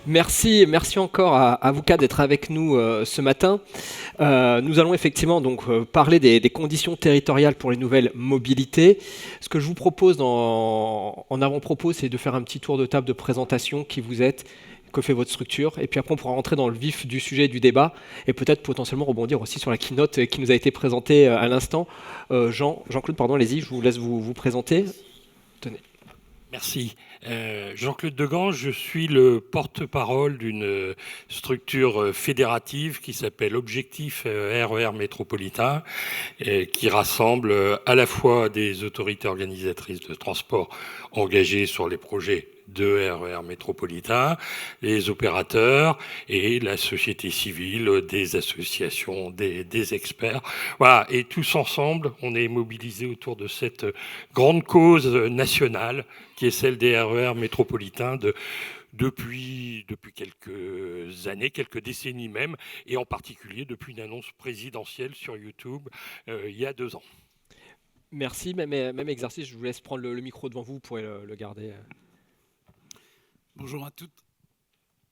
Merci encore à vous quatre d'être avec nous ce matin. Nous allons effectivement donc parler des conditions territoriales pour les nouvelles mobilités. Ce que je vous propose en avant-propos, c'est de faire un petit tour de table de présentation, qui vous êtes, que fait votre structure, et puis après on pourra rentrer dans le vif du sujet du débat, et peut-être potentiellement rebondir aussi sur la keynote qui nous a été présentée à l'instant. Jean-Claude, pardon, allez-y, je vous laisse vous présenter. Tenez. Merci. Jean-Claude Degan, je suis le porte-parole d'une structure fédérative qui s'appelle Objectif RER Métropolitain, qui rassemble à la fois des autorités organisatrices de transport engagées sur les projets de RER métropolitain, les opérateurs et la société civile, des associations, des experts. Voilà, et tous ensemble, on est mobilisés autour de cette grande cause nationale qui est celle des RER métropolitains depuis quelques années, quelques décennies même, et en particulier depuis une annonce présidentielle sur YouTube il y a 2 ans. Merci, même exercice, je vous laisse prendre le micro devant vous, vous pourrez le garder. Bonjour à toutes.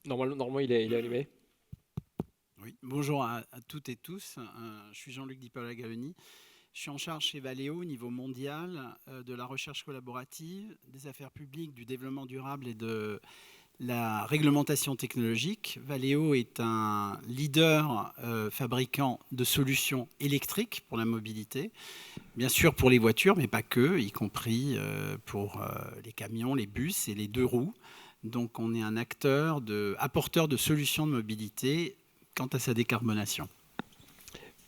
Normalement il est allumé. Oui, bonjour à toutes et tous. Je suis Jean-Luc Di Paola-Gaveni. Je suis en charge chez Valeo au niveau mondial de la recherche collaborative, des affaires publiques, du développement durable et de la réglementation technologique. Valeo est un leader fabricant de solutions électriques pour la mobilité, bien sûr pour les voitures, mais pas que, y compris pour les camions, les bus et les 2 roues. Donc on est un apporteur de solutions de mobilité quant à sa décarbonation.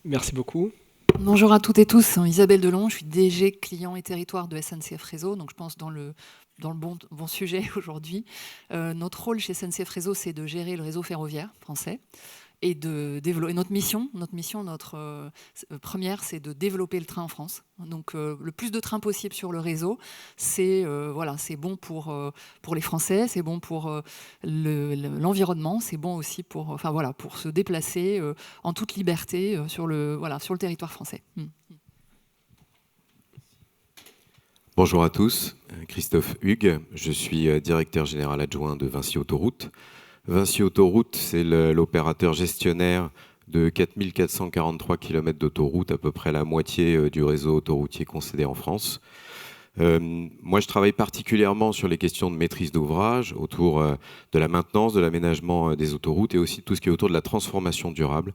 Merci beaucoup. Bonjour à toutes et tous, Isabelle Delon, je suis DG client et territoire de SNCF Réseau, donc je pense dans le bon sujet aujourd'hui. Notre rôle chez SNCF Réseau, c'est de gérer le réseau ferroviaire français et de développer notre mission, première, c'est de développer le train en France. Donc le plus de trains possible sur le réseau, c'est bon pour les Français, c'est bon pour l'environnement, c'est bon aussi pour se déplacer en toute liberté sur le territoire français. Bonjour à tous, Christophe Hugues, je suis directeur général adjoint de Vinci Autoroutes. Vinci Autoroutes, c'est l'opérateur gestionnaire de 4443 km d'autoroutes, à peu près la moitié du réseau autoroutier concédé en France. Moi, je travaille particulièrement sur les questions de maîtrise d'ouvrage, autour de la maintenance, de l'aménagement des autoroutes et aussi tout ce qui est autour de la transformation durable.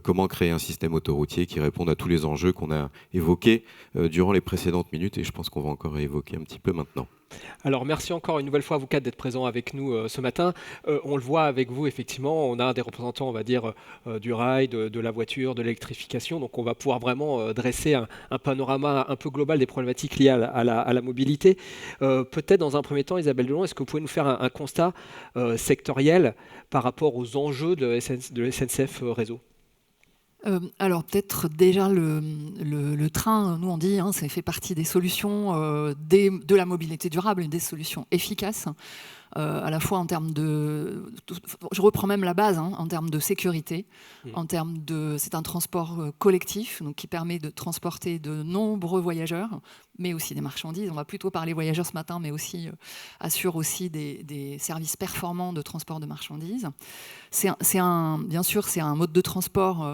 Comment créer un système autoroutier qui réponde à tous les enjeux qu'on a évoqués durant les précédentes minutes et je pense qu'on va encore évoquer un petit peu maintenant. Alors merci encore une nouvelle fois à vous quatre d'être présents avec nous ce matin. On le voit avec vous, effectivement, on a des représentants, on va dire, du rail, de la voiture, de l'électrification. Donc on va pouvoir vraiment dresser un panorama un peu global des problématiques liées à la mobilité. Peut-être dans un premier temps, Isabelle Delon, est-ce que vous pouvez nous faire un constat sectoriel par rapport aux enjeux de SNCF Réseau ? Alors peut-être déjà le train, nous on dit, ça fait partie des solutions de la mobilité durable, des solutions efficaces, à la fois en termes de... Je reprends même la base, en termes de sécurité, c'est un transport collectif donc, qui permet de transporter de nombreux voyageurs, mais aussi des marchandises. On va plutôt parler voyageurs ce matin, mais aussi assure aussi des services performants de transport de marchandises. Bien sûr, c'est un mode de transport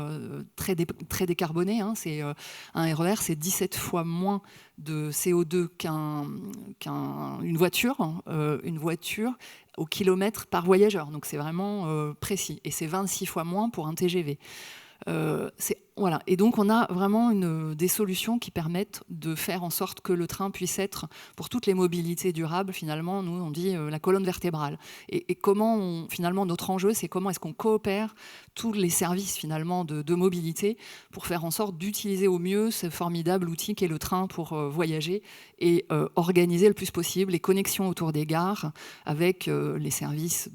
très décarboné. Un RER, c'est 17 fois moins de CO2 qu'une voiture. Une voiture au kilomètre par voyageur. Donc c'est vraiment précis. Et c'est 26 fois moins pour un TGV. Voilà. Et donc on a vraiment des solutions qui permettent de faire en sorte que le train puisse être, pour toutes les mobilités durables, finalement, nous on dit la colonne vertébrale. Et finalement, notre enjeu, c'est comment est-ce qu'on coopère tous les services finalement de mobilité pour faire en sorte d'utiliser au mieux ce formidable outil qu'est le train pour voyager et organiser le plus possible les connexions autour des gares avec les services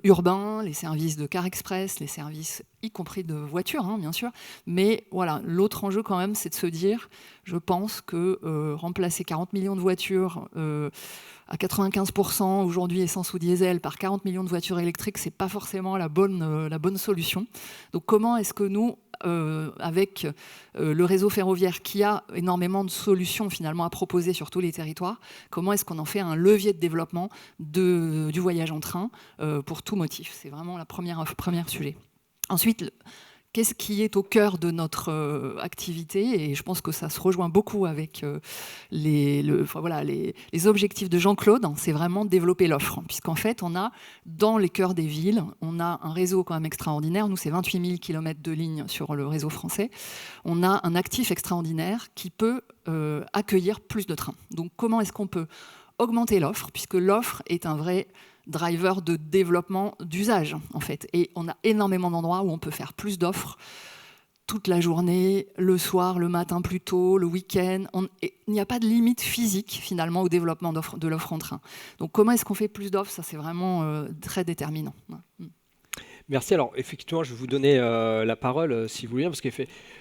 urbains, les services de car express, les services y compris de voitures, hein, bien sûr. Mais voilà, l'autre enjeu quand même, c'est de se dire, je pense que remplacer 40 millions de voitures à 95% aujourd'hui essence ou diesel par 40 millions de voitures électriques, c'est pas forcément la bonne solution. Donc comment est-ce que nous, avec le réseau ferroviaire qui a énormément de solutions finalement à proposer sur tous les territoires, comment est-ce qu'on en fait un levier de développement du voyage en train pour tout motif? C'est vraiment la première sujet. Ensuite, qu'est-ce qui est au cœur de notre activité? Et je pense que ça se rejoint beaucoup avec les objectifs de Jean-Claude, c'est vraiment développer l'offre. Puisqu'en fait, on a, dans les cœurs des villes, on a un réseau quand même extraordinaire. Nous, c'est 28 000 km de lignes sur le réseau français. On a un actif extraordinaire qui peut accueillir plus de trains. Donc, comment est-ce qu'on peut augmenter l'offre? Puisque l'offre est un vrai driver de développement d'usage, en fait. Et on a énormément d'endroits où on peut faire plus d'offres toute la journée, le soir, le matin plus tôt, le week-end. Il n'y a pas de limite physique, finalement, au développement de l'offre en train. Donc, comment est-ce qu'on fait plus d'offres? Ça, c'est vraiment très déterminant. Merci. Alors, effectivement, je vais vous donner la parole, si vous voulez, parce que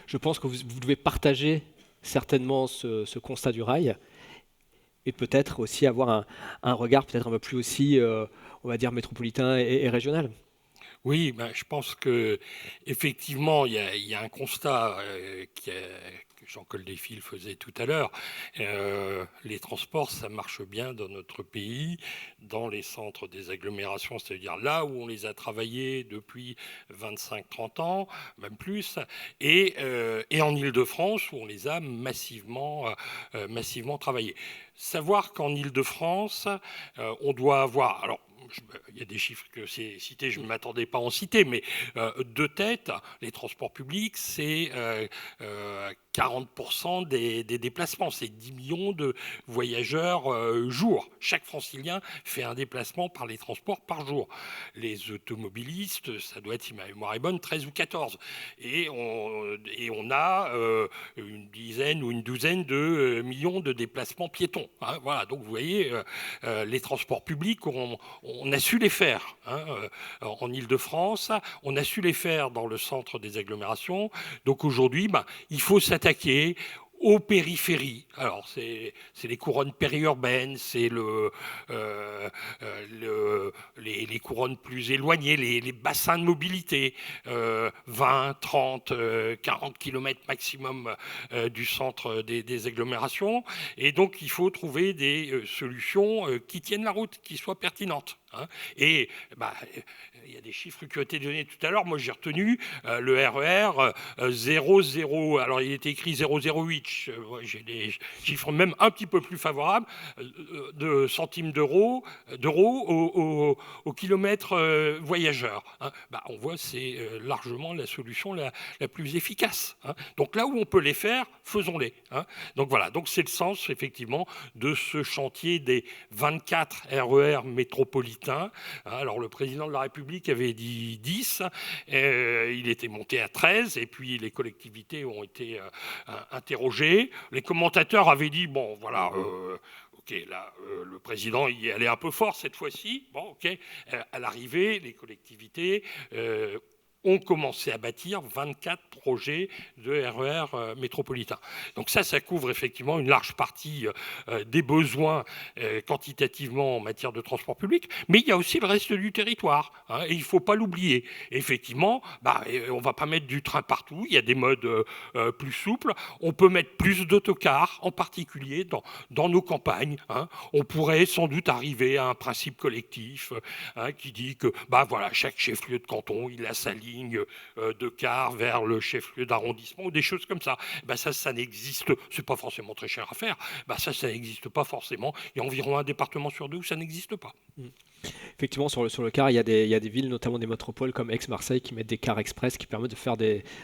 je pense que vous devez partager certainement ce constat du rail, et peut-être aussi avoir un regard peut-être un peu plus aussi, on va dire, métropolitain et régional. Oui, ben, je pense que effectivement, il y a un constat que Jean-Claude Desfils faisait tout à l'heure. Les transports, ça marche bien dans notre pays, dans les centres des agglomérations, c'est-à-dire là où on les a travaillés depuis 25-30 ans, même plus, et en Île-de-France où on les a massivement travaillés. Savoir qu'en Île-de-France, on doit avoir... Alors, il y a des chiffres que c'est cité, je ne m'attendais pas à en citer, mais de tête, les transports publics, c'est 40% des déplacements. C'est 10 millions de voyageurs jour. Chaque francilien fait un déplacement par les transports par jour. Les automobilistes, ça doit être, si ma mémoire est bonne, 13 ou 14. Et on a une dizaine ou une douzaine de millions de déplacements piétons. Hein, voilà, donc vous voyez, les transports publics, on a su les faire en Île-de-France, on a su les faire dans le centre des agglomérations. Donc aujourd'hui, il faut s'attaquer aux périphéries. Alors, c'est les couronnes périurbaines, c'est les couronnes plus éloignées, les bassins de mobilité, 20, 30, 40 km maximum du centre des agglomérations. Et donc, il faut trouver des solutions qui tiennent la route, qui soient pertinentes. Et il y a des chiffres qui ont été donnés tout à l'heure. Moi, j'ai retenu le RER 00. Alors, il était écrit 008. J'ai des chiffres même un petit peu plus favorables, de centimes d'euros au kilomètre voyageur. On voit c'est largement la solution la plus efficace. Donc là où on peut les faire, faisons-les. Donc voilà, donc c'est le sens effectivement de ce chantier des 24 RER métropolitains. Alors le président de la République avait dit 10, il était monté à 13, et puis les collectivités ont été interrogées. Les commentateurs avaient dit, bon voilà, ok, là, le président y allait un peu fort cette fois-ci. Bon, ok, à l'arrivée, les collectivités ont commencé à bâtir 24 projets de RER métropolitains. Donc ça couvre effectivement une large partie des besoins quantitativement en matière de transport public, mais il y a aussi le reste du territoire, et il ne faut pas l'oublier. Effectivement, on ne va pas mettre du train partout, il y a des modes plus souples, on peut mettre plus d'autocars, en particulier dans nos campagnes. On pourrait sans doute arriver à un principe collectif qui dit que voilà, chaque chef-lieu de canton, il a sa ligne de car vers le chef-lieu d'arrondissement ou des choses comme ça. Ça n'existe, c'est pas forcément très cher à faire, ça n'existe pas forcément. Il y a environ un département sur deux où ça n'existe pas. Effectivement, sur le car, il y a des villes, notamment des métropoles comme Aix-Marseille, qui mettent des cars express qui permettent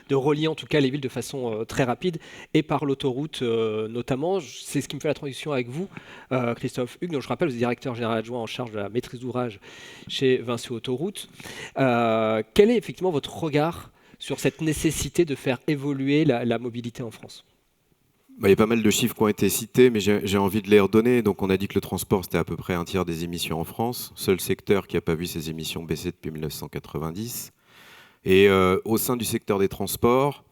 de relier en tout cas les villes de façon très rapide, et par l'autoroute notamment. C'est ce qui me fait la transition avec vous, Christophe Hugues, dont je rappelle, vous êtes directeur général adjoint en charge de la maîtrise d'ouvrage chez Vinci Autoroute. Quel est effectivement votre regard sur cette nécessité de faire évoluer la mobilité en France ? Il y a pas mal de chiffres qui ont été cités, mais j'ai envie de les redonner. Donc, on a dit que le transport, c'était à peu près un tiers des émissions en France. Seul secteur qui n'a pas vu ses émissions baisser depuis 1990. Et au sein du secteur des transports,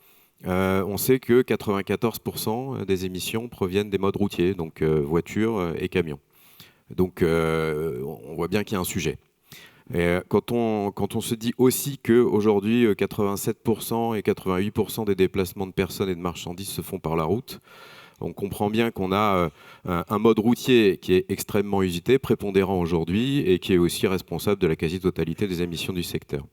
on sait que 94% des émissions proviennent des modes routiers, donc voitures et camions. Donc on voit bien qu'il y a un sujet. Et quand on se dit aussi qu'aujourd'hui 87% et 88% des déplacements de personnes et de marchandises se font par la route, on comprend bien qu'on a un mode routier qui est extrêmement usité, prépondérant aujourd'hui et qui est aussi responsable de la quasi-totalité des émissions du secteur.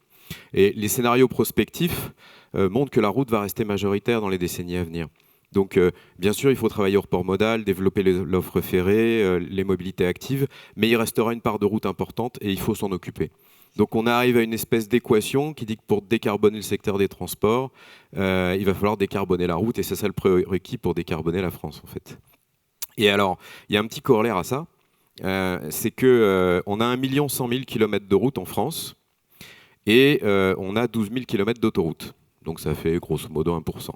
Et les scénarios prospectifs montrent que la route va rester majoritaire dans les décennies à venir. Donc, bien sûr, il faut travailler au report modal, développer l'offre ferrée, les mobilités actives, mais il restera une part de route importante et il faut s'en occuper. Donc, on arrive à une espèce d'équation qui dit que pour décarboner le secteur des transports, il va falloir décarboner la route et c'est ça le prérequis pour décarboner la France, en fait. Et alors, il y a un petit corollaire à ça, c'est qu'on a 1 100 000 km de route en France et on a 12 000 km d'autoroute. Donc, ça fait grosso modo 1%.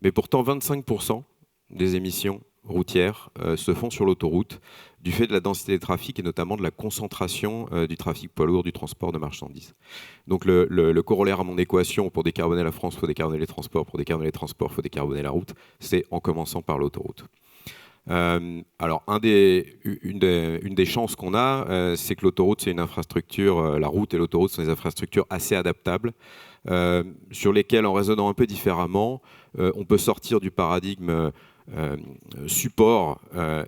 Mais pourtant, 25% des émissions routières se font sur l'autoroute du fait de la densité des trafics et notamment de la concentration du trafic poids lourd, du transport de marchandises. Donc le corollaire à mon équation, pour décarboner la France, il faut décarboner les transports. Pour décarboner les transports, il faut décarboner la route. C'est en commençant par l'autoroute. Alors, une des chances qu'on a, c'est que l'autoroute, c'est une infrastructure, la route et l'autoroute sont des infrastructures assez adaptables, sur lesquelles, en raisonnant un peu différemment, on peut sortir du paradigme support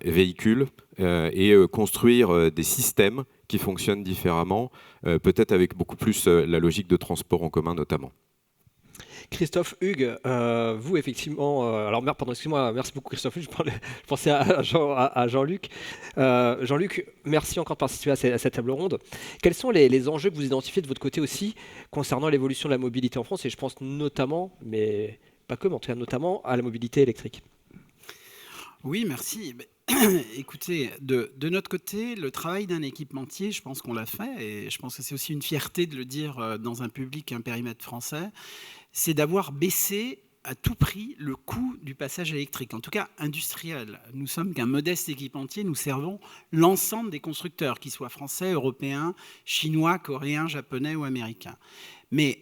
et véhicule et construire des systèmes qui fonctionnent différemment, peut-être avec beaucoup plus la logique de transport en commun notamment. Christophe Hugues, vous effectivement, alors pardon, excusez-moi, merci beaucoup Christophe Hugues, je pensais à Jean-Luc. Jean-Luc, merci encore de participer à cette table ronde. Quels sont les enjeux que vous identifiez de votre côté aussi concernant l'évolution de la mobilité en France, et je pense notamment, mais pas que, mais en tout cas notamment à la mobilité électrique? Oui, merci. Écoutez, de notre côté, le travail d'un équipementier, je pense qu'on l'a fait, et je pense que c'est aussi une fierté de le dire dans un public, un périmètre français, c'est d'avoir baissé à tout prix le coût du passage électrique, en tout cas industriel. Nous sommes qu'un modeste équipementier, nous servons l'ensemble des constructeurs, qu'ils soient français, européens, chinois, coréens, japonais ou américains. Mais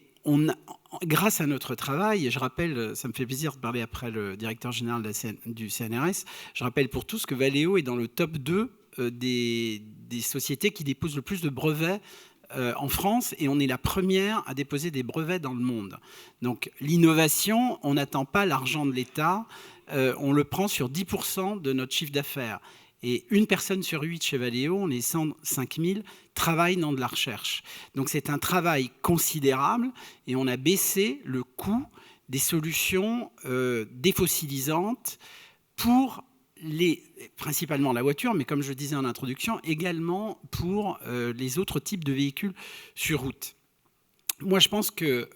grâce à notre travail, et je rappelle, ça me fait plaisir de parler après le directeur général du CNRS, je rappelle pour tous que Valeo est dans le top 2 des sociétés qui déposent le plus de brevets en France, et on est la première à déposer des brevets dans le monde. Donc l'innovation, on n'attend pas l'argent de l'État, on le prend sur 10% de notre chiffre d'affaires. Et une personne sur 8 chez Valeo, on est 105 000, travaille dans de la recherche. Donc c'est un travail considérable et on a baissé le coût des solutions défossilisantes pour principalement la voiture, mais comme je le disais en introduction, également pour les autres types de véhicules sur route. Moi, je pense que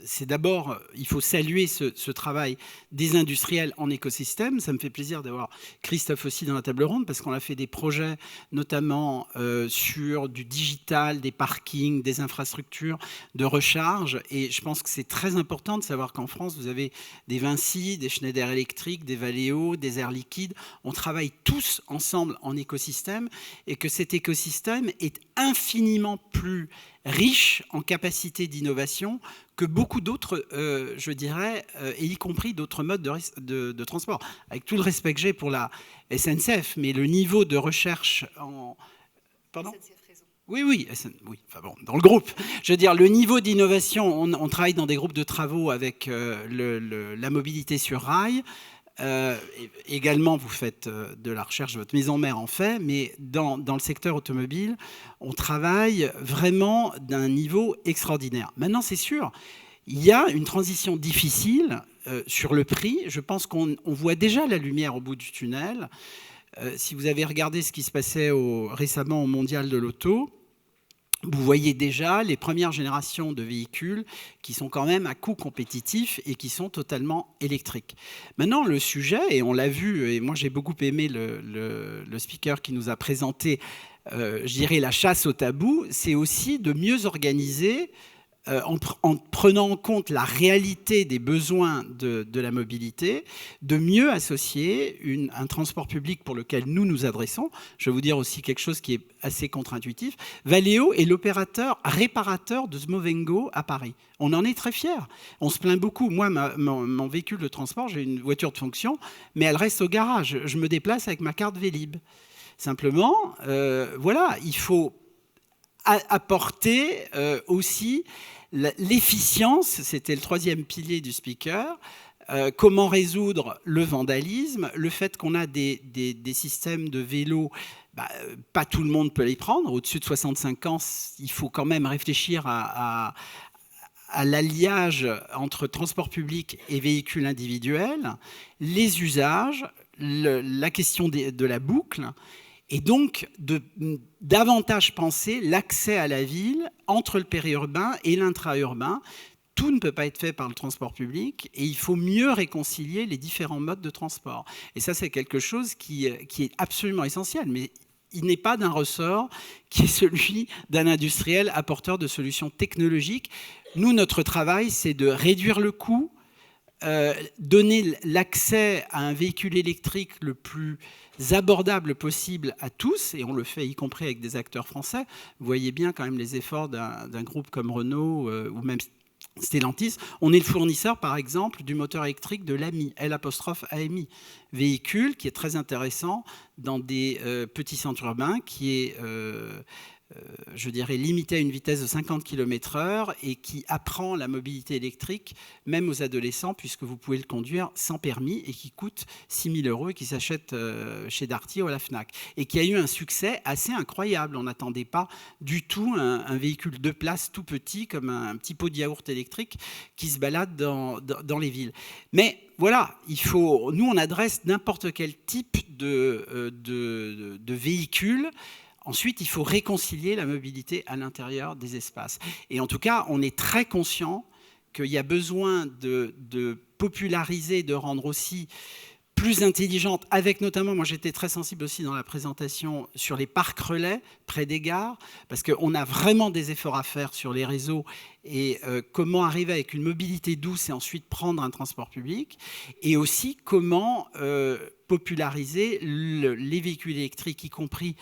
c'est d'abord, il faut saluer ce travail des industriels en écosystème. Ça me fait plaisir d'avoir Christophe aussi dans la table ronde, parce qu'on a fait des projets, notamment sur du digital, des parkings, des infrastructures de recharge. Et je pense que c'est très important de savoir qu'en France, vous avez des Vinci, des Schneider Electric, des Valeo, des Air Liquide. On travaille tous ensemble en écosystème, et que cet écosystème est infiniment plus riche en capacité d'innovation que beaucoup d'autres, je dirais, et y compris d'autres modes de transport. Avec tout le respect que j'ai pour la SNCF, mais le niveau de recherche en... Pardon ? Oui, enfin bon, dans le groupe. Je veux dire, le niveau d'innovation, on travaille dans des groupes de travaux avec la mobilité sur rail. Également, vous faites de la recherche, votre maison mère en fait, mais dans le secteur automobile, on travaille vraiment d'un niveau extraordinaire. Maintenant, c'est sûr, il y a une transition difficile sur le prix. Je pense qu'on voit déjà la lumière au bout du tunnel. Si vous avez regardé ce qui se passait récemment au Mondial de l'Auto, vous voyez déjà les premières générations de véhicules qui sont quand même à coût compétitif et qui sont totalement électriques. Maintenant, le sujet, et on l'a vu, et moi j'ai beaucoup aimé le speaker qui nous a présenté, je dirais, la chasse au tabou, c'est aussi de mieux organiser en prenant en compte la réalité des besoins de la mobilité, de mieux associer un transport public pour lequel nous nous adressons. Je vais vous dire aussi quelque chose qui est assez contre-intuitif. Valeo est l'opérateur réparateur de Smovengo à Paris. On en est très fiers. On se plaint beaucoup. Moi, mon véhicule de transport, j'ai une voiture de fonction, mais elle reste au garage. Je me déplace avec ma carte Vélib. Simplement, voilà, il faut apporter aussi l'efficience, c'était le troisième pilier du speaker, comment résoudre le vandalisme, le fait qu'on a des systèmes de vélos, pas tout le monde peut les prendre, au-dessus de 65 ans, il faut quand même réfléchir à l'alliage entre transport public et véhicules individuels, les usages, la question de la boucle, et donc davantage penser l'accès à la ville entre le périurbain et l'intra-urbain. Tout ne peut pas être fait par le transport public et il faut mieux réconcilier les différents modes de transport. Et ça, c'est quelque chose qui est absolument essentiel, mais il n'est pas d'un ressort qui est celui d'un industriel apporteur de solutions technologiques. Nous, notre travail, c'est de réduire le coût, donner l'accès à un véhicule électrique le plus abordable possible à tous, et on le fait y compris avec des acteurs français. Vous voyez bien quand même les efforts d'un groupe comme Renault ou même Stellantis. On est le fournisseur, par exemple, du moteur électrique de l'AMI, L'(AMI), véhicule qui est très intéressant dans des petits centres urbains, qui est je dirais, limité à une vitesse de 50 km/h et qui apprend la mobilité électrique, même aux adolescents, puisque vous pouvez le conduire sans permis et qui coûte 6 000 € et qui s'achète chez Darty ou à la Fnac. Et qui a eu un succès assez incroyable. On n'attendait pas du tout un véhicule de place tout petit, comme un petit pot de yaourt électrique qui se balade dans les villes. Mais voilà, nous on adresse n'importe quel type de véhicule. Ensuite, il faut réconcilier la mobilité à l'intérieur des espaces. Et en tout cas, on est très conscient qu'il y a besoin de populariser, de rendre aussi plus intelligente, avec notamment, moi j'étais très sensible aussi dans la présentation sur les parcs relais près des gares, parce qu'on a vraiment des efforts à faire sur les réseaux et comment arriver avec une mobilité douce et ensuite prendre un transport public, et aussi comment populariser les véhicules électriques, y compris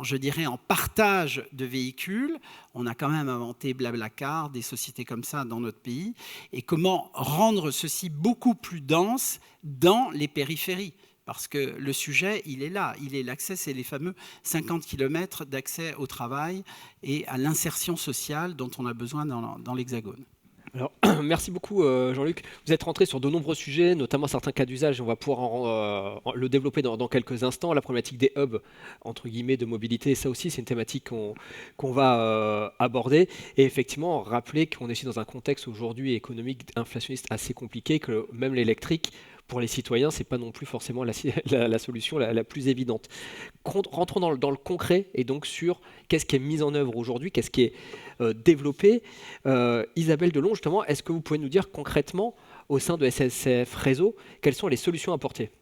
je dirais en partage de véhicules. On a quand même inventé Blablacar, des sociétés comme ça dans notre pays, et comment rendre ceci beaucoup plus dense dans les périphéries. Parce que le sujet, il est là. L'accès, c'est les fameux 50 km d'accès au travail et à l'insertion sociale dont on a besoin dans l'Hexagone. Alors, merci beaucoup Jean-Luc. Vous êtes rentré sur de nombreux sujets, notamment certains cas d'usage, et on va pouvoir le développer dans quelques instants. La problématique des hubs, entre guillemets, de mobilité, ça aussi, c'est une thématique qu'on va aborder. Et effectivement, rappeler qu'on est aussi dans un contexte aujourd'hui économique inflationniste assez compliqué, que même l'électrique, pour les citoyens, ce n'est pas non plus forcément la solution la plus évidente. Rentrons dans le concret et donc sur qu'est-ce qui est mis en œuvre aujourd'hui, qu'est-ce qui est développé. Isabelle Delon, justement, est-ce que vous pouvez nous dire concrètement, au sein de SNCF Réseau, quelles sont les solutions apportées ?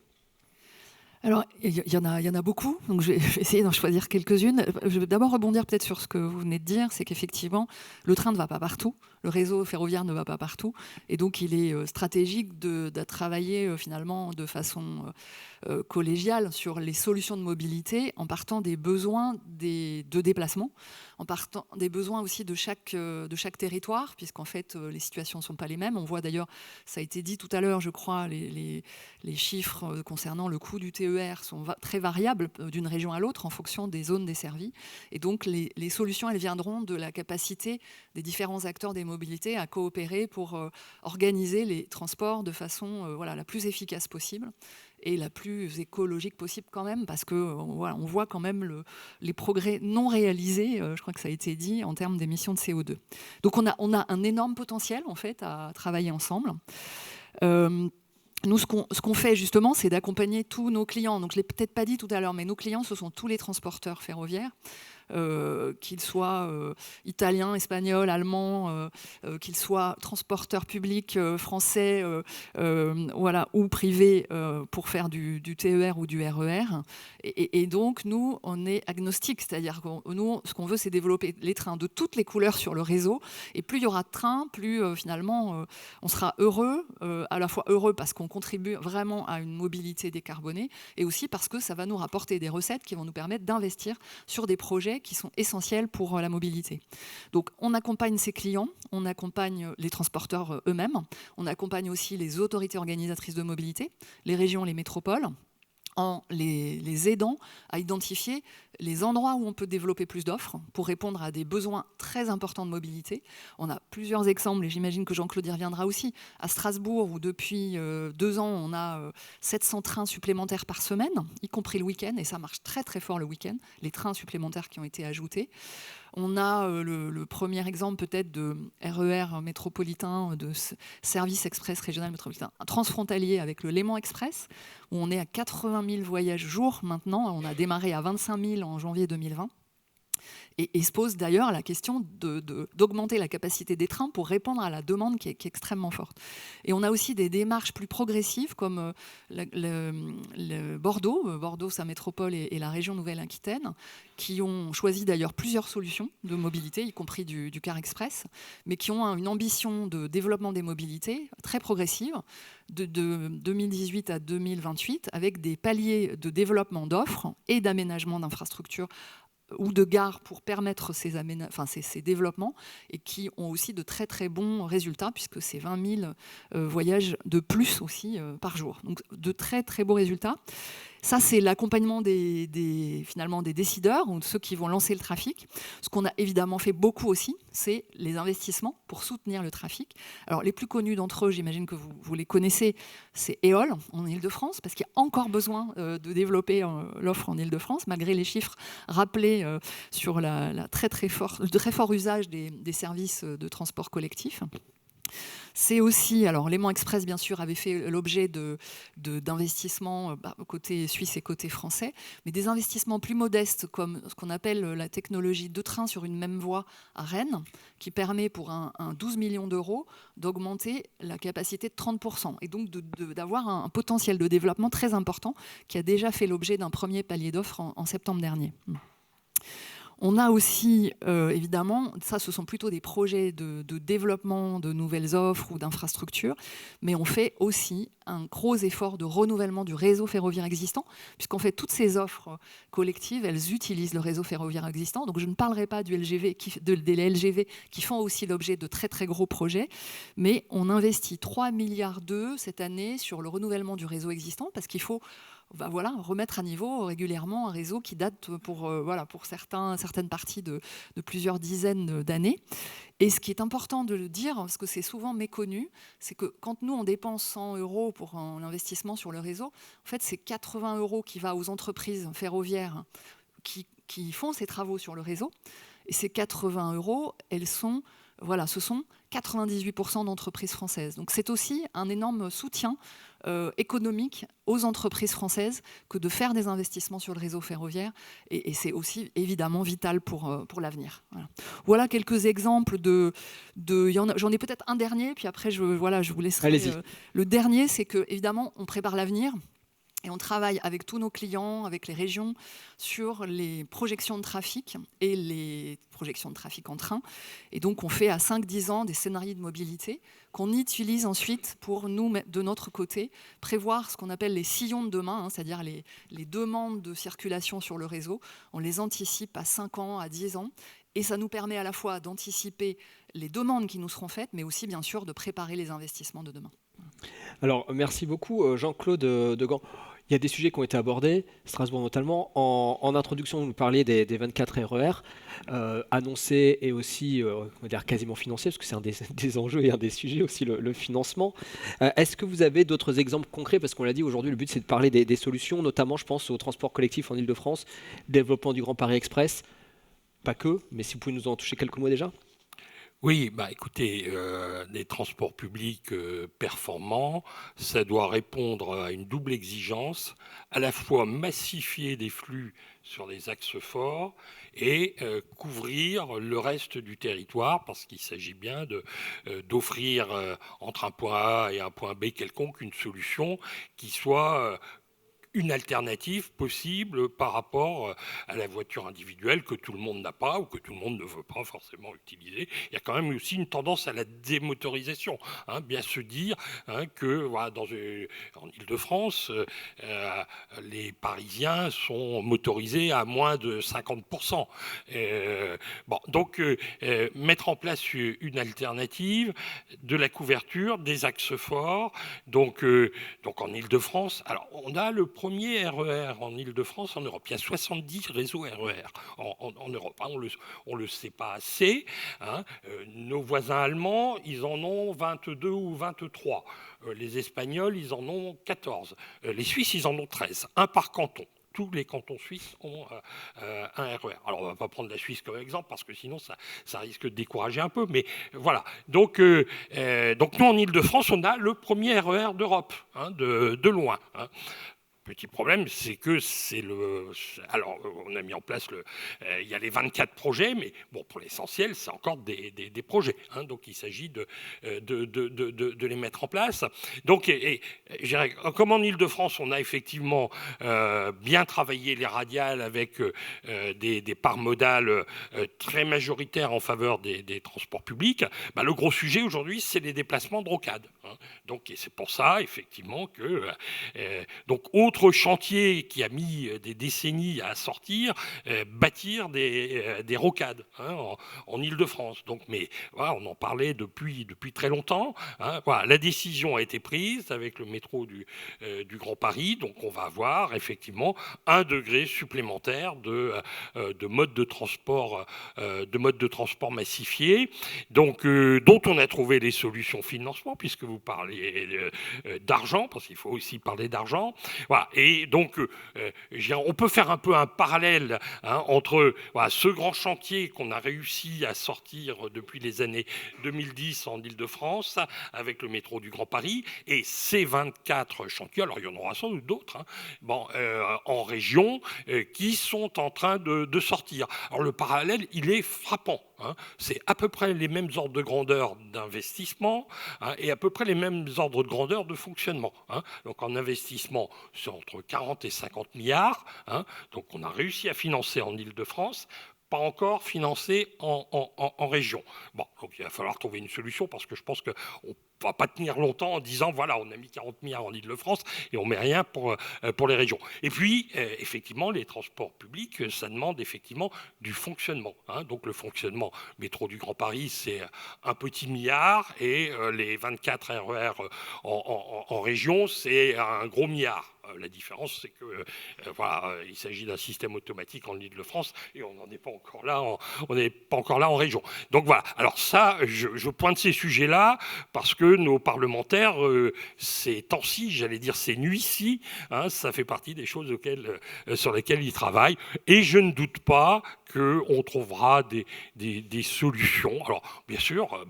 Alors, il y en a beaucoup, donc je vais essayer d'en choisir quelques-unes. Je vais d'abord rebondir peut-être sur ce que vous venez de dire, c'est qu'effectivement, le train ne va pas partout, le réseau ferroviaire ne va pas partout, et donc il est stratégique de travailler finalement de façon collégiale sur les solutions de mobilité, en partant des besoins de déplacement, en partant des besoins aussi de chaque territoire, puisqu'en fait, les situations ne sont pas les mêmes. On voit d'ailleurs, ça a été dit tout à l'heure, je crois, les chiffres concernant le coût du TER sont très variables d'une région à l'autre en fonction des zones desservies. Et donc, les solutions, elles viendront de la capacité des différents acteurs des mobilités à coopérer pour organiser les transports de façon la plus efficace possible et la plus écologique possible quand même, parce qu'on voit quand même les progrès non réalisés, je crois que ça a été dit, en termes d'émissions de CO2. Donc on a un énorme potentiel en fait à travailler ensemble. Nous, ce qu'on fait justement, c'est d'accompagner tous nos clients. Donc je ne l'ai peut-être pas dit tout à l'heure, mais nos clients, ce sont tous les transporteurs ferroviaires. qu'il soit italien, espagnol, allemand, qu'il soit transporteur public français voilà, ou privé pour faire du TER ou du RER. Et donc, nous, on est agnostique, c'est-à-dire que nous, ce qu'on veut, c'est développer les trains de toutes les couleurs sur le réseau. Et plus il y aura de trains, plus finalement, on sera heureux, à la fois heureux parce qu'on contribue vraiment à une mobilité décarbonée, et aussi parce que ça va nous rapporter des recettes qui vont nous permettre d'investir sur des projets qui sont essentiels pour la mobilité. Donc, on accompagne ces clients, on accompagne les transporteurs eux-mêmes, on accompagne aussi les autorités organisatrices de mobilité, les régions, les métropoles, en les aidant à identifier les endroits où on peut développer plus d'offres pour répondre à des besoins très importants de mobilité. On a plusieurs exemples, et j'imagine que Jean-Claude y reviendra aussi. À Strasbourg, où depuis 2 ans, on a 700 trains supplémentaires par semaine, y compris le week-end, et ça marche très très fort le week-end, les trains supplémentaires qui ont été ajoutés. On a le premier exemple peut-être de RER métropolitain, de service express régional métropolitain transfrontalier avec le Léman Express, où on est à 80 000 voyages jour maintenant. On a démarré à 25 000 en janvier 2020. Et se pose d'ailleurs la question d'augmenter la capacité des trains pour répondre à la demande qui est extrêmement forte. Et on a aussi des démarches plus progressives comme Bordeaux, sa métropole et la région Nouvelle-Aquitaine, qui ont choisi d'ailleurs plusieurs solutions de mobilité, y compris du Car Express, mais qui ont une ambition de développement des mobilités très progressive de 2018 à 2028, avec des paliers de développement d'offres et d'aménagement d'infrastructures ou de gares pour permettre ces développements, et qui ont aussi de très très bons résultats, puisque c'est 20 000 voyages de plus aussi par jour. Donc de très très beaux résultats. Ça, c'est l'accompagnement finalement des décideurs ou de ceux qui vont lancer le trafic. Ce qu'on a évidemment fait beaucoup aussi, c'est les investissements pour soutenir le trafic. Alors, les plus connus d'entre eux, j'imagine que vous les connaissez, c'est EOL en Île-de-France, parce qu'il y a encore besoin de développer l'offre en Île-de-France, malgré les chiffres rappelés sur le très fort usage des services de transport collectif. C'est aussi, alors Léman Express bien sûr avait fait l'objet d'investissements côté suisse et côté français, mais des investissements plus modestes comme ce qu'on appelle la technologie de train sur une même voie à Rennes, qui permet pour un 12 millions d'euros d'augmenter la capacité de 30%, et donc d'avoir un potentiel de développement très important qui a déjà fait l'objet d'un premier palier d'offres en septembre dernier. On a aussi, évidemment, ça ce sont plutôt des projets de développement de nouvelles offres ou d'infrastructures, mais on fait aussi un gros effort de renouvellement du réseau ferroviaire existant, puisqu'on fait toutes ces offres collectives, elles utilisent le réseau ferroviaire existant. Donc je ne parlerai pas des LGV qui font aussi l'objet de très très gros projets, mais on investit 3,2 milliards cette année sur le renouvellement du réseau existant, parce qu'il faut remettre à niveau régulièrement un réseau qui date pour certaines parties de plusieurs dizaines d'années. Et ce qui est important de le dire, parce que c'est souvent méconnu, c'est que quand nous, on dépense 100 € pour un investissement sur le réseau, en fait, c'est 80 € qui va aux entreprises ferroviaires qui font ces travaux sur le réseau. Et ces 80 €, ce sont 98% d'entreprises françaises. Donc c'est aussi un énorme soutien économique aux entreprises françaises que de faire des investissements sur le réseau ferroviaire, et c'est aussi évidemment vital pour l'avenir. Voilà quelques exemples j'en ai peut-être un dernier, puis après je vous laisserai. Allez-y. Le dernier, c'est que évidemment on prépare l'avenir. Et on travaille avec tous nos clients, avec les régions, sur les projections de trafic et les projections de trafic en train. Et donc, on fait à 5-10 ans des scénarios de mobilité qu'on utilise ensuite pour nous, de notre côté, prévoir ce qu'on appelle les sillons de demain, c'est-à-dire les demandes de circulation sur le réseau. On les anticipe à 5 ans, à 10 ans. Et ça nous permet à la fois d'anticiper les demandes qui nous seront faites, mais aussi, bien sûr, de préparer les investissements de demain. Alors, merci beaucoup, Jean-Claude Degan. Il y a des sujets qui ont été abordés, Strasbourg notamment. En introduction, vous nous parliez des 24 RER annoncés et aussi quasiment financiers, parce que c'est un des enjeux et un des sujets aussi, le financement. Est-ce que vous avez d'autres exemples concrets? Parce qu'on l'a dit, aujourd'hui, le but, c'est de parler des solutions, notamment, je pense, au transport collectif en Île-de-France, développement du Grand Paris Express. Pas que, mais si vous pouvez nous en toucher quelques mots déjà. Oui, bah écoutez, des transports publics performants, ça doit répondre à une double exigence, à la fois massifier des flux sur des axes forts et couvrir le reste du territoire, parce qu'il s'agit bien d'offrir entre un point A et un point B quelconque une solution qui soit une alternative possible par rapport à la voiture individuelle que tout le monde n'a pas ou que tout le monde ne veut pas forcément utiliser. Il y a quand même aussi une tendance à la démotorisation. Bien se dire que voilà, en Ile-de-France, les Parisiens sont motorisés à moins de 50%. Donc, mettre en place une alternative, de la couverture, des axes forts. Donc en Ile-de-France, alors on a le premier RER en Ile-de-France en Europe. Il y a 70 réseaux RER en Europe. On le sait pas assez. Nos voisins allemands, ils en ont 22 ou 23. Les Espagnols, ils en ont 14. Les Suisses, ils en ont 13. Un par canton. Tous les cantons suisses ont un RER. Alors, on ne va pas prendre la Suisse comme exemple, parce que sinon, ça risque de décourager un peu. Mais voilà. Donc nous, en Ile-de-France, on a le premier RER d'Europe, de loin. Petit problème, c'est que alors, on a mis en place il y a les 24 projets, mais bon, pour l'essentiel, c'est encore des projets. Donc, il s'agit de les mettre en place. Donc, je dirais, comme en Ile-de-France, on a effectivement bien travaillé les radiales avec des parts modales très majoritaires en faveur des transports publics. Le gros sujet aujourd'hui, c'est les déplacements de rocade. Donc, et c'est pour ça, effectivement, que donc autre chantier qui a mis des décennies à sortir, bâtir des rocades en Ile-de-France. Donc, mais voilà, on en parlait depuis très longtemps. Voilà, la décision a été prise avec le métro du Grand Paris. Donc, on va avoir effectivement 1 degré supplémentaire de mode de transport massifié. Donc, dont on a trouvé les solutions financement, puisque vous parlez d'argent, parce qu'il faut aussi parler d'argent. Voilà. Et donc, on peut faire un peu un parallèle entre ce grand chantier qu'on a réussi à sortir depuis les années 2010 en Ile-de-France, avec le métro du Grand Paris, et ces 24 chantiers, alors il y en aura sans doute d'autres, en région, qui sont en train de sortir. Alors le parallèle, il est frappant. C'est à peu près les mêmes ordres de grandeur d'investissement et à peu près les mêmes ordres de grandeur de fonctionnement. Donc en investissement, c'est entre 40 et 50 milliards. Donc on a réussi à financer en Ile-de-France, pas encore financé en région. Bon, donc il va falloir trouver une solution, parce que je pense qu'on ne va pas tenir longtemps en disant voilà, on a mis 40 milliards en Ile-de-France et on ne met rien pour les régions. Et puis, effectivement, les transports publics, ça demande effectivement du fonctionnement. Donc le fonctionnement métro du Grand Paris, c'est un petit milliard, et les 24 RER en région, c'est un gros milliard. La différence, c'est que il s'agit d'un système automatique en Ile-de-France et on n'en est pas encore là. On n'est pas encore là en région. Donc voilà. Alors ça, je pointe ces sujets-là parce que nos parlementaires, ces temps-ci, j'allais dire ces nuits-ci, ça fait partie des choses sur lesquelles ils travaillent. Et je ne doute pas qu'on trouvera des solutions. Alors, bien sûr,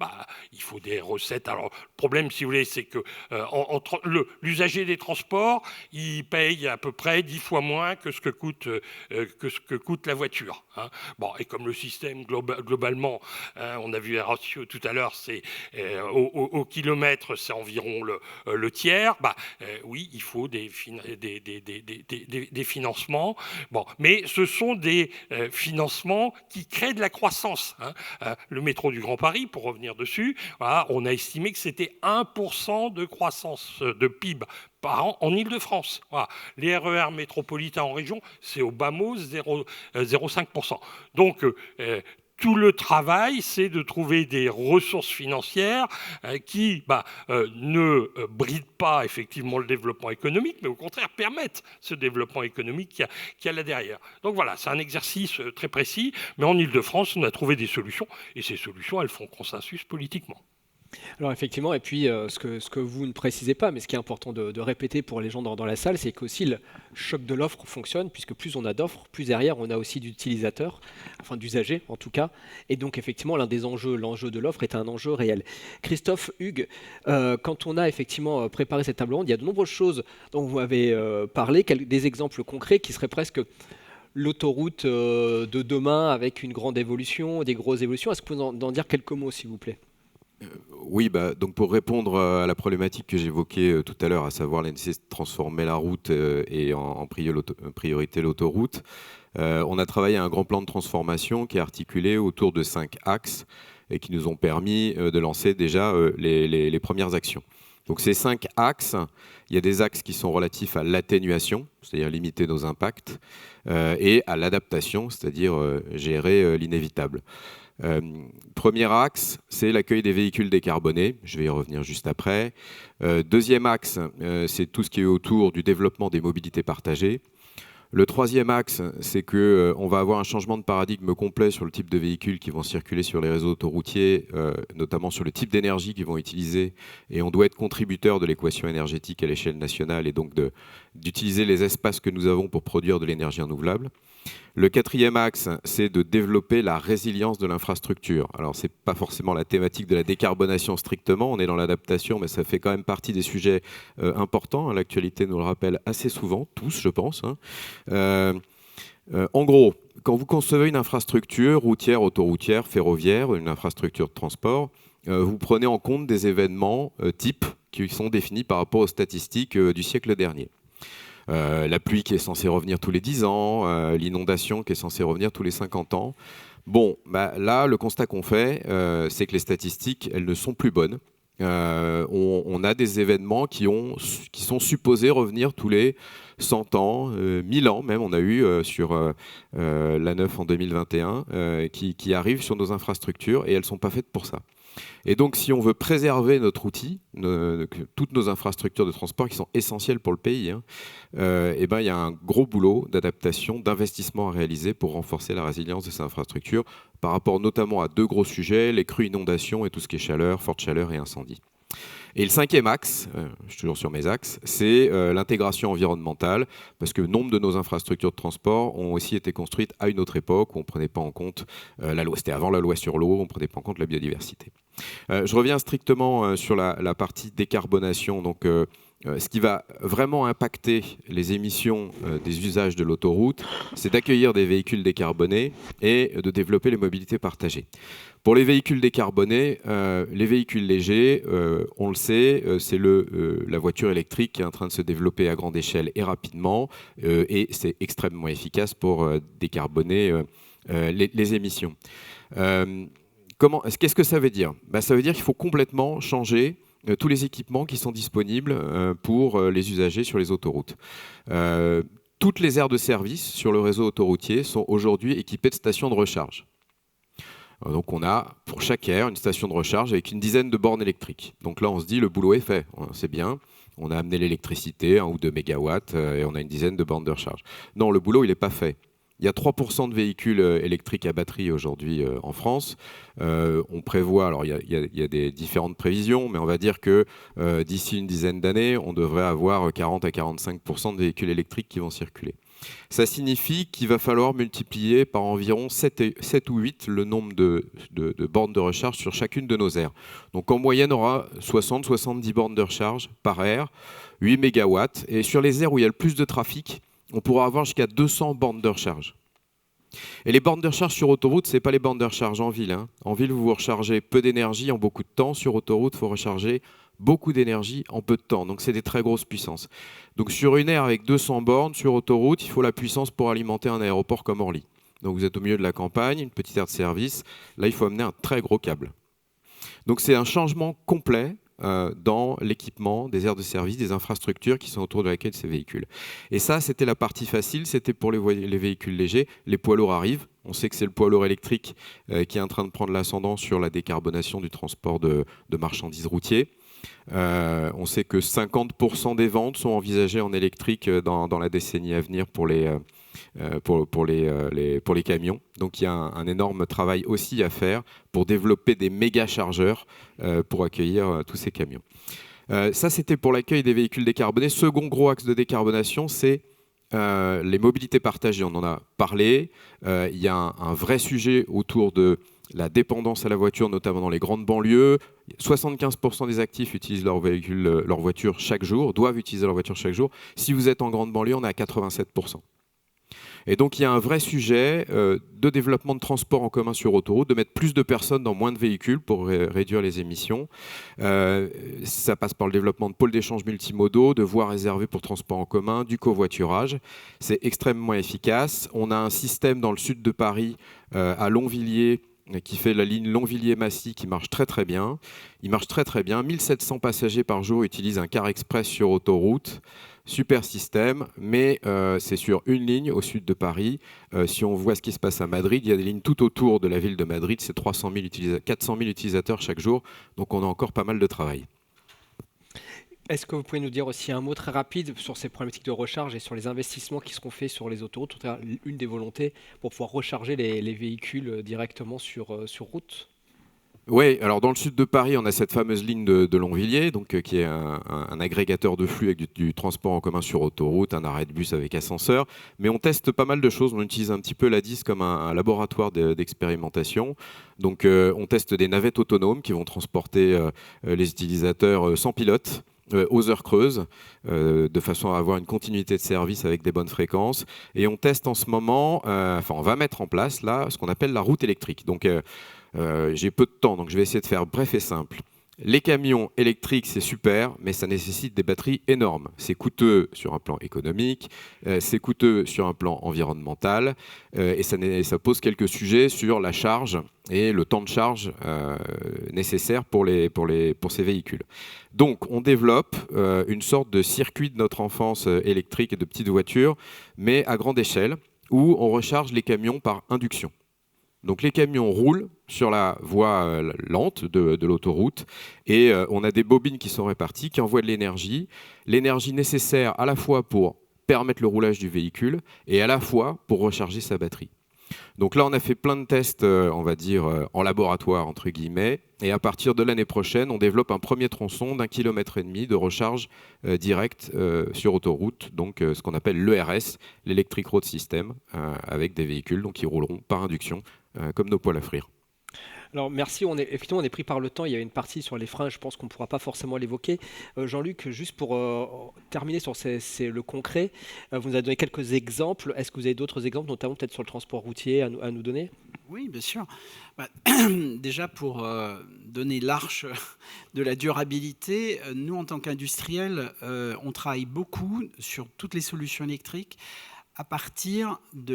il faut des recettes. Alors, le problème, si vous voulez, c'est que l'usager des transports, il paye à peu près 10 fois moins que ce que coûte la voiture. Bon, et comme le système, globalement, on a vu les ratios tout à l'heure, c'est au kilomètre, c'est environ le tiers. Oui, il faut des financements. Bon, mais ce sont des financements qui créent de la croissance. Le métro du Grand Paris, pour revenir dessus, voilà, on a estimé que c'était 1% de croissance de PIB par an en Ile-de-France. Voilà. Les RER métropolitains en région, c'est au bas mot 0,5%. Donc, tout le travail, c'est de trouver des ressources financières qui ne brident pas effectivement le développement économique, mais au contraire permettent ce développement économique qu'il y a là derrière. Donc voilà, c'est un exercice très précis, mais en Ile-de-France, on a trouvé des solutions, et ces solutions, elles font consensus politiquement. Alors effectivement, et puis ce que vous ne précisez pas, mais ce qui est important de répéter pour les gens dans la salle, c'est qu'aussi le choc de l'offre fonctionne, puisque plus on a d'offres, plus derrière on a aussi d'utilisateurs, enfin d'usagers en tout cas. Et donc effectivement, l'un des enjeux, l'enjeu de l'offre est un enjeu réel. Christophe, Hugues, quand on a effectivement préparé cette table ronde, il y a de nombreuses choses dont vous avez parlé, des exemples concrets qui seraient presque l'autoroute de demain avec une grande évolution, des grosses évolutions. Est-ce que vous pouvez en dire quelques mots, s'il vous plaît ? Oui, donc pour répondre à la problématique que j'évoquais tout à l'heure, à savoir la nécessité de transformer la route et en priorité l'autoroute, on a travaillé à un grand plan de transformation qui est articulé autour de 5 axes et qui nous ont permis de lancer déjà les premières actions. Donc ces 5 axes, il y a des axes qui sont relatifs à l'atténuation, c'est-à-dire limiter nos impacts, et à l'adaptation, c'est-à-dire gérer l'inévitable. Premier axe, c'est l'accueil des véhicules décarbonés. Je vais y revenir juste après. Deuxième axe, c'est tout ce qui est autour du développement des mobilités partagées. Le troisième axe, c'est qu'on va avoir un changement de paradigme complet sur le type de véhicules qui vont circuler sur les réseaux autoroutiers, notamment sur le type d'énergie qu'ils vont utiliser. Et on doit être contributeur de l'équation énergétique à l'échelle nationale et donc d'utiliser les espaces que nous avons pour produire de l'énergie renouvelable. Le quatrième axe, c'est de développer la résilience de l'infrastructure. Alors, ce n'est pas forcément la thématique de la décarbonation strictement, on est dans l'adaptation, mais ça fait quand même partie des sujets importants. L'actualité nous le rappelle assez souvent, tous, je pense. En gros, quand vous concevez une infrastructure routière, autoroutière, ferroviaire, une infrastructure de transport, vous prenez en compte des événements types qui sont définis par rapport aux statistiques du siècle dernier. La pluie qui est censée revenir tous les 10 ans, l'inondation qui est censée revenir tous les 50 ans. Bon, là, le constat qu'on fait, c'est que les statistiques, elles ne sont plus bonnes. On a des événements qui sont supposés revenir tous les 100 ans, 1000 ans même, on a eu sur l'A9 en 2021, qui arrivent sur nos infrastructures et elles ne sont pas faites pour ça. Et donc, si on veut préserver notre outil, toutes nos infrastructures de transport qui sont essentielles pour le pays, il y a un gros boulot d'adaptation, d'investissement à réaliser pour renforcer la résilience de ces infrastructures par rapport notamment à 2 gros sujets, les crues, inondations et tout ce qui est chaleur, forte chaleur et incendie. Et le 5e axe, je suis toujours sur mes axes, c'est l'intégration environnementale, parce que nombre de nos infrastructures de transport ont aussi été construites à une autre époque où on ne prenait pas en compte la loi. C'était avant la loi sur l'eau, on ne prenait pas en compte la biodiversité. Je reviens strictement sur la partie décarbonation. Donc, ce qui va vraiment impacter les émissions des usages de l'autoroute, c'est d'accueillir des véhicules décarbonés et de développer les mobilités partagées. Pour les véhicules décarbonés, les véhicules légers, on le sait, c'est la voiture électrique qui est en train de se développer à grande échelle et rapidement, et c'est extrêmement efficace pour décarboner les émissions. Qu'est-ce que ça veut dire ? Ça veut dire qu'il faut complètement changer tous les équipements qui sont disponibles pour les usagers sur les autoroutes. Toutes les aires de service sur le réseau autoroutier sont aujourd'hui équipées de stations de recharge. Donc on a pour chaque aire une station de recharge avec une dizaine de bornes électriques. Donc là on se dit le boulot est fait, c'est bien, on a amené l'électricité, 1 ou 2 mégawatts et on a une dizaine de bornes de recharge. Non, le boulot il n'est pas fait. Il y a 3% de véhicules électriques à batterie aujourd'hui en France. On prévoit, alors il y a des différentes prévisions, mais on va dire que d'ici une dizaine d'années, on devrait avoir 40 à 45% de véhicules électriques qui vont circuler. Ça signifie qu'il va falloir multiplier par environ 7 ou 8 le nombre de bornes de recharge sur chacune de nos aires. Donc en moyenne, on aura 60-70 bornes de recharge par aire, 8 mégawatts. Et sur les aires où il y a le plus de trafic, on pourra avoir jusqu'à 200 bornes de recharge. Et les bornes de recharge sur autoroute, ce n'est pas les bornes de recharge en ville. En ville, vous rechargez peu d'énergie en beaucoup de temps. Sur autoroute, il faut recharger beaucoup d'énergie en peu de temps. Donc, c'est des très grosses puissances. Donc, sur une aire avec 200 bornes, sur autoroute, il faut la puissance pour alimenter un aéroport comme Orly. Donc, vous êtes au milieu de la campagne, une petite aire de service. Là, il faut amener un très gros câble. Donc, c'est un changement complet dans l'équipement des aires de service, des infrastructures qui sont autour de laquelle ces véhicules. Et ça, c'était la partie facile, c'était pour les véhicules légers. Les poids lourds arrivent. On sait que c'est le poids lourd électrique qui est en train de prendre l'ascendant sur la décarbonation du transport de marchandises routiers. On sait que 50% des ventes sont envisagées en électrique dans la décennie à venir pour les pour les camions. Donc il y a un énorme travail aussi à faire pour développer des méga chargeurs pour accueillir tous ces camions. Ça, c'était pour l'accueil des véhicules décarbonés. Second gros axe de décarbonation, c'est les mobilités partagées. On en a parlé. Il y a un vrai sujet autour de la dépendance à la voiture, notamment dans les grandes banlieues. 75% des actifs utilisent leur voiture chaque jour, doivent utiliser leur voiture chaque jour. Si vous êtes en grande banlieue, on est à 87%. Et donc il y a un vrai sujet de développement de transport en commun sur autoroute, de mettre plus de personnes dans moins de véhicules pour réduire les émissions. Ça passe par le développement de pôles d'échange multimodaux, de voies réservées pour transport en commun, du covoiturage. C'est extrêmement efficace. On a un système dans le sud de Paris, à Longvilliers, qui fait la ligne Longvilliers-Massy, qui marche très très bien. Il marche très très bien. 1700 passagers par jour utilisent un car express sur autoroute. Super système, mais c'est sur une ligne au sud de Paris. Si on voit ce qui se passe à Madrid, il y a des lignes tout autour de la ville de Madrid. C'est 400 000 utilisateurs chaque jour, donc on a encore pas mal de travail. Est-ce que vous pouvez nous dire aussi un mot très rapide sur ces problématiques de recharge et sur les investissements qui seront faits sur les autoroutes, une des volontés pour pouvoir recharger les véhicules directement sur route? Oui, alors dans le sud de Paris, on a cette fameuse ligne de Longvilliers, donc, qui est un agrégateur de flux avec du transport en commun sur autoroute, un arrêt de bus avec ascenseur. Mais on teste pas mal de choses. On utilise un petit peu l'ADIS comme un laboratoire d'expérimentation. Donc on teste des navettes autonomes qui vont transporter les utilisateurs sans pilote aux heures creuses, de façon à avoir une continuité de service avec des bonnes fréquences. Et on teste en ce moment, on va mettre en place là ce qu'on appelle la route électrique. Donc j'ai peu de temps, donc je vais essayer de faire bref et simple. Les camions électriques, c'est super, mais ça nécessite des batteries énormes. C'est coûteux sur un plan économique, c'est coûteux sur un plan environnemental, et ça pose quelques sujets sur la charge et le temps de charge nécessaire pour ces véhicules. Donc, on développe une sorte de circuit de notre enfance électrique et de petites voitures, mais à grande échelle, où on recharge les camions par induction. Donc les camions roulent sur la voie lente de l'autoroute et on a des bobines qui sont réparties, qui envoient de l'énergie nécessaire à la fois pour permettre le roulage du véhicule et à la fois pour recharger sa batterie. Donc là, on a fait plein de tests, on va dire, en laboratoire, entre guillemets, et à partir de l'année prochaine, on développe un premier tronçon d'1,5 km de recharge directe sur autoroute, donc ce qu'on appelle l'ERS, l'Electric Road System, avec des véhicules donc, qui rouleront par induction, comme nos poêles à frire. Alors merci, effectivement on est pris par le temps, il y a une partie sur les freins, je pense qu'on ne pourra pas forcément l'évoquer. Jean-Luc, juste pour terminer sur le concret, vous nous avez donné quelques exemples, est-ce que vous avez d'autres exemples, notamment peut-être sur le transport routier à nous donner? Oui, bien sûr. Déjà, pour donner l'arche de la durabilité, nous, en tant qu'industriels, on travaille beaucoup sur toutes les solutions électriques à partir de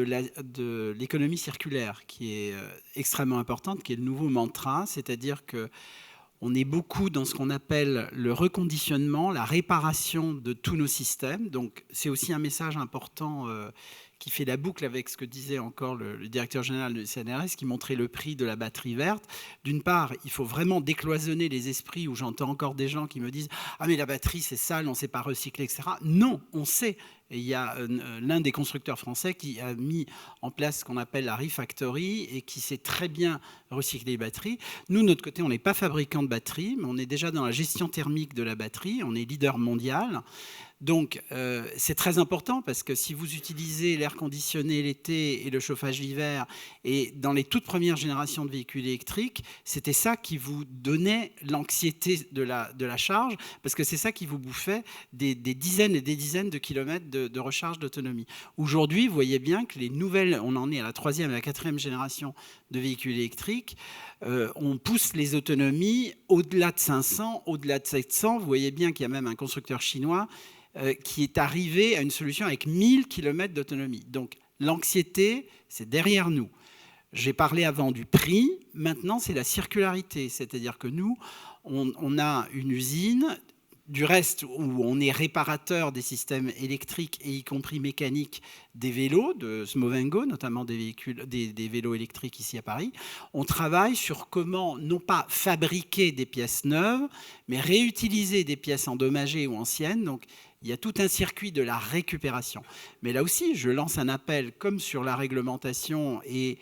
l'économie circulaire, qui est extrêmement importante, qui est le nouveau mantra, c'est-à-dire qu'on est beaucoup dans ce qu'on appelle le reconditionnement, la réparation de tous nos systèmes. Donc, c'est aussi un message important qui fait la boucle avec ce que disait encore le directeur général du CNRS, qui montrait le prix de la batterie verte. D'une part, il faut vraiment décloisonner les esprits, où j'entends encore des gens qui me disent « Ah mais la batterie c'est sale, on ne sait pas recycler, etc. » Non, on sait. Et il y a l'un des constructeurs français qui a mis en place ce qu'on appelle la Refactory et qui sait très bien recycler les batteries. Nous, de notre côté, on n'est pas fabricant de batteries, mais on est déjà dans la gestion thermique de la batterie. On est leader mondial. Donc, c'est très important parce que si vous utilisez l'air conditionné l'été et le chauffage l'hiver, et dans les toutes premières générations de véhicules électriques, c'était ça qui vous donnait l'anxiété de la charge, parce que c'est ça qui vous bouffait des dizaines et des dizaines de kilomètres de recharge d'autonomie. Aujourd'hui, vous voyez bien que les nouvelles, on en est à la 3e et la 4e génération de véhicules électriques, on pousse les autonomies au-delà de 500, au-delà de 700. Vous voyez bien qu'il y a même un constructeur chinois qui est arrivé à une solution avec 1000 km d'autonomie. Donc l'anxiété, c'est derrière nous. J'ai parlé avant du prix, maintenant c'est la circularité, c'est-à-dire que nous, on a une usine, du reste où on est réparateur des systèmes électriques et y compris mécaniques des vélos, de Smovengo, notamment des vélos électriques ici à Paris. On travaille sur comment, non pas fabriquer des pièces neuves, mais réutiliser des pièces endommagées ou anciennes. Donc, Il y a tout un circuit de la récupération. Mais là aussi, je lance un appel, comme sur la réglementation et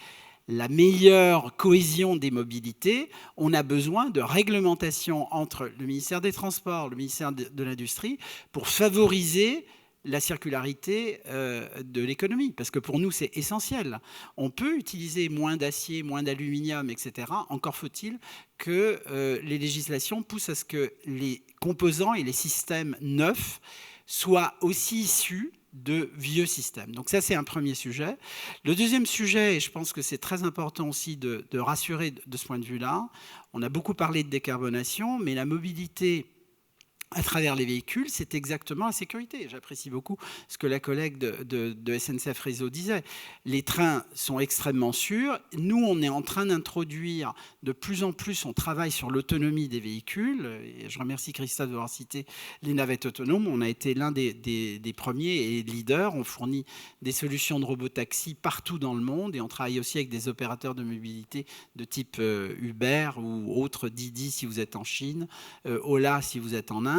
la meilleure cohésion des mobilités, on a besoin de réglementation entre le ministère des Transports, le ministère de l'Industrie, pour favoriser la circularité de l'économie. Parce que pour nous, c'est essentiel. On peut utiliser moins d'acier, moins d'aluminium, etc. Encore faut-il que les législations poussent à ce que les composants et les systèmes neufs soient aussi issus de vieux systèmes. Donc ça, c'est un premier sujet. Le deuxième sujet, et je pense que c'est très important aussi de rassurer de ce point de vue-là, on a beaucoup parlé de décarbonation, mais la mobilité à travers les véhicules, c'est exactement la sécurité. J'apprécie beaucoup ce que la collègue de SNCF Réseau disait. Les trains sont extrêmement sûrs. Nous, on est en train d'introduire de plus en plus, on travaille sur l'autonomie des véhicules. Et je remercie Christophe d'avoir cité les navettes autonomes. On a été l'un des premiers et leaders. On fournit des solutions de robotaxi partout dans le monde et on travaille aussi avec des opérateurs de mobilité de type Uber ou autre, Didi si vous êtes en Chine, Ola si vous êtes en Inde.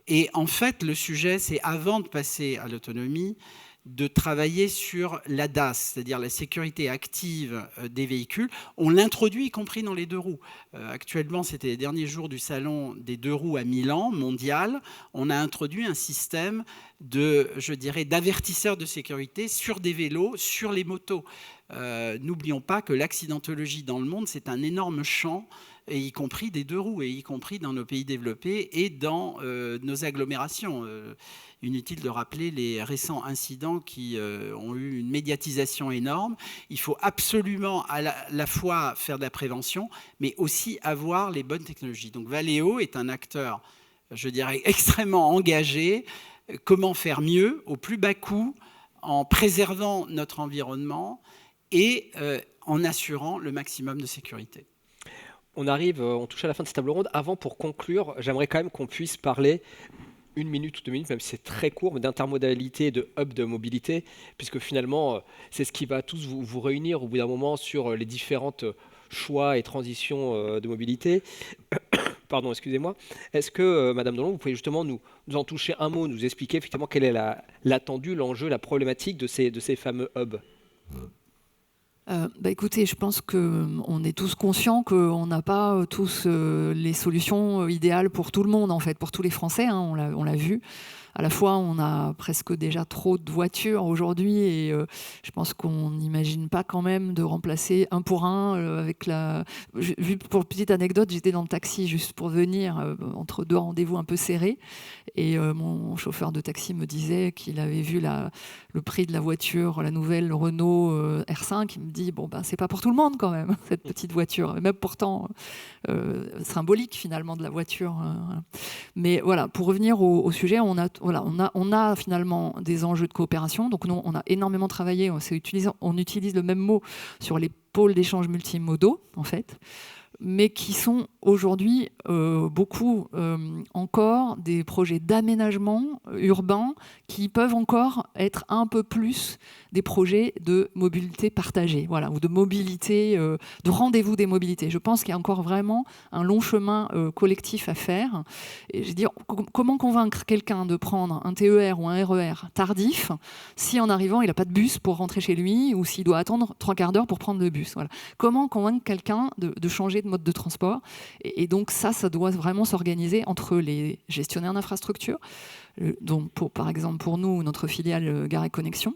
Et en fait, le sujet, c'est avant de passer à l'autonomie, de travailler sur l'ADAS, c'est-à-dire la sécurité active des véhicules. On l'introduit y compris dans les deux roues. Actuellement, c'était les derniers jours du salon des deux roues à Milan, mondial. On a introduit un système d'avertisseurs de sécurité sur des vélos, sur les motos. N'oublions pas que l'accidentologie dans le monde, c'est un énorme champ, et y compris des deux roues, et y compris dans nos pays développés et dans nos agglomérations. Inutile de rappeler les récents incidents qui ont eu une médiatisation énorme. Il faut absolument à la fois faire de la prévention, mais aussi avoir les bonnes technologies. Donc Valeo est un acteur, je dirais, extrêmement engagé. Comment faire mieux, au plus bas coût, en préservant notre environnement et en assurant le maximum de sécurité. On touche à la fin de cette table ronde. Avant, pour conclure, j'aimerais quand même qu'on puisse parler 1 minute ou 2 minutes, même si c'est très court, mais d'intermodalité et de hub de mobilité, puisque finalement, c'est ce qui va tous vous réunir au bout d'un moment sur les différentes choix et transitions de mobilité. Pardon, excusez-moi. Est-ce que, Madame Delon, vous pouvez justement nous en toucher un mot, nous expliquer effectivement quel est l'attendu, l'enjeu, la problématique de ces fameux hubs ? Écoutez, je pense qu'on est tous conscients qu'on n'a pas tous les solutions idéales pour tout le monde, en fait, pour tous les Français, hein, on l'a vu. À la fois, on a presque déjà trop de voitures aujourd'hui et je pense qu'on n'imagine pas quand même de remplacer un pour un avec la... Pour petite anecdote, j'étais dans le taxi juste pour venir entre deux rendez-vous un peu serrés et mon chauffeur de taxi me disait qu'il avait vu le prix de la voiture, la nouvelle Renault R5. Il me dit, c'est pas pour tout le monde quand même, cette petite voiture. Et même pourtant symbolique finalement de la voiture. Mais voilà, pour revenir au sujet, on a finalement des enjeux de coopération. Donc nous, on a énormément travaillé, on utilise le même mot sur les pôles d'échange multimodaux, en fait, mais qui sont aujourd'hui beaucoup encore des projets d'aménagement urbain qui peuvent encore être un peu plus des projets de mobilité partagée, voilà, ou de mobilité, de rendez-vous des mobilités. Je pense qu'il y a encore vraiment un long chemin collectif à faire. Et je veux dire, comment convaincre quelqu'un de prendre un TER ou un RER tardif si en arrivant, il n'a pas de bus pour rentrer chez lui ou s'il doit attendre 3 quarts d'heure pour prendre le bus, voilà. Comment convaincre quelqu'un de changer de mode de transport ? Et donc ça doit vraiment s'organiser entre les gestionnaires d'infrastructures, donc par exemple pour nous, notre filiale Gare et Connexion.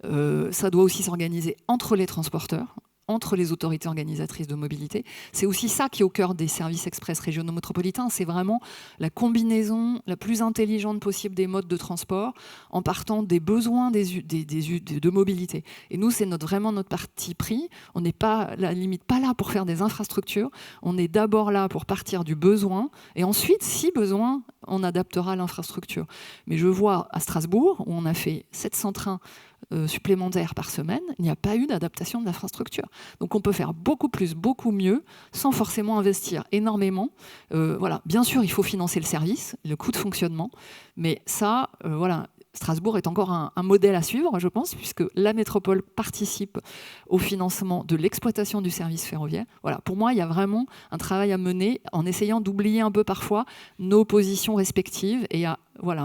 Ça doit aussi s'organiser entre les transporteurs, entre les autorités organisatrices de mobilité. C'est aussi ça qui est au cœur des services express régionaux métropolitains. C'est vraiment la combinaison la plus intelligente possible des modes de transport en partant des besoins de mobilité. Et nous, c'est vraiment notre parti pris. On n'est pas, à la limite, pas là pour faire des infrastructures. On est d'abord là pour partir du besoin. Et ensuite, si besoin, on adaptera l'infrastructure. Mais je vois à Strasbourg, où on a fait 700 trains supplémentaires par semaine, il n'y a pas eu d'adaptation de l'infrastructure. Donc on peut faire beaucoup plus, beaucoup mieux, sans forcément investir énormément. Voilà. Bien sûr, il faut financer le service, le coût de fonctionnement, mais ça, voilà, Strasbourg est encore un modèle à suivre, je pense, puisque la métropole participe au financement de l'exploitation du service ferroviaire. Voilà, pour moi, il y a vraiment un travail à mener en essayant d'oublier un peu parfois nos positions respectives et à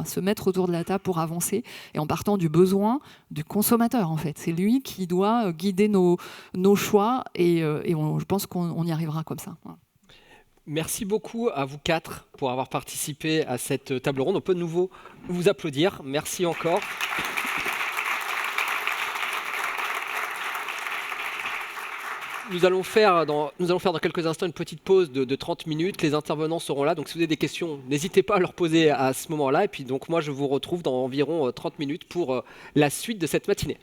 se mettre autour de la table pour avancer et en partant du besoin du consommateur, en fait. C'est lui qui doit guider nos choix et je pense qu'on y arrivera comme ça. Voilà. Merci beaucoup à vous 4 pour avoir participé à cette table ronde. On peut de nouveau vous applaudir. Merci encore. Nous allons faire dans quelques instants une petite pause de 30 minutes. Les intervenants seront là. Donc si vous avez des questions, n'hésitez pas à leur poser à ce moment-là. Et puis donc moi, je vous retrouve dans environ 30 minutes pour la suite de cette matinée.